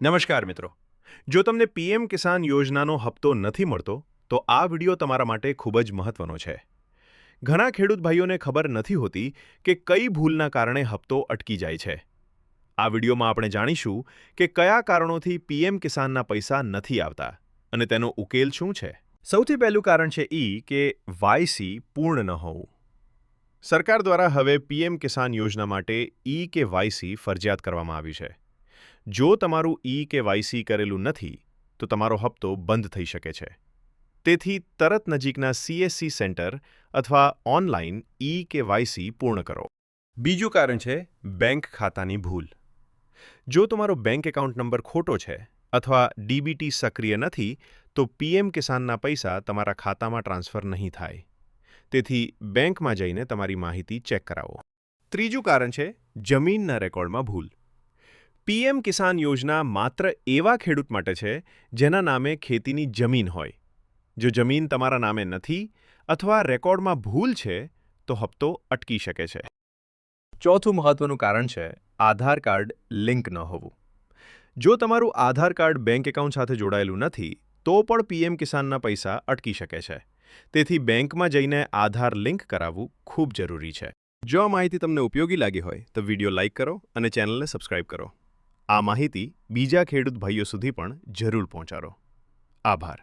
નમસ્કાર મિત્રો, જો તમને પીએમ કિસાન યોજનાનો હપ્તો નથી મળતો તો આ વિડિયો તમારા માટે ખૂબ જ મહત્વનો છે. ઘણા ખેડૂત ભાઈઓને ખબર નથી હોતી કે કઈ ભૂલના કારણે હપ્તો અટકી જાય છે. આ વિડિયોમાં આપણે જાણીશું કે કયા કારણોથી પીએમ કિસાનના પૈસા નથી આવતા અને તેનો ઉકેલ શું છે. સૌથી પહેલું કારણ છે કે વાયસી પૂર્ણ ન હોવું. સરકાર દ્વારા હવે પીએમ કિસાન યોજના માટે KYC ફરજિયાત કરવામાં આવ્યું છે. જો તમારું KYC કરેલું નથી તો તમારો હપ્તો બંધ થઈ શકે છે. તેથી તરત નજીકના CSC સેન્ટર અથવા ઓનલાઈન KYC પૂર્ણ કરો. બીજું કારણ છે બેંક ખાતાની ભૂલ. જો તમારો બેંક એકાઉન્ટ નંબર ખોટો છે અથવા DBT સક્રિય નથી તો પીએમ કિસાનના પૈસા તમારા ખાતામાં ટ્રાન્સફર નહીં થાય. તેથી બેંકમાં જઈને તમારી માહિતી ચેક કરાવો. ત્રીજું કારણ છે જમીનના રેકોર્ડમાં ભૂલ. પીએમ કિસાન યોજના માત્ર એવા ખેડૂત માટે છે જેના નામે ખેતીની જમીન હોય. જો જમીન તમારા નામે નથી અથવા રેકોર્ડમાં ભૂલ છે તો હપ્તો અટકી શકે છે. ચોથું મહત્વનું કારણ છે આધાર કાર્ડ લિંક ન હોવું. જો તમારું આધાર કાર્ડ બેંક એકાઉન્ટ સાથે જોડાયેલું નથી તો પણ પીએમ કિસાનના પૈસા અટકી શકે છે. તેથી બેંકમાં જઈને આધાર લિંક કરાવવું ખૂબ જરૂરી છે. જો આ માહિતી તમને ઉપયોગી લાગી હોય તો વિડીયો લાઇક કરો અને ચેનલને સબસ્ક્રાઇબ કરો. આ માહિતી બીજા ખેડૂત ભાઈઓ સુધી પણ જરૂર પહોંચાડો. આભાર.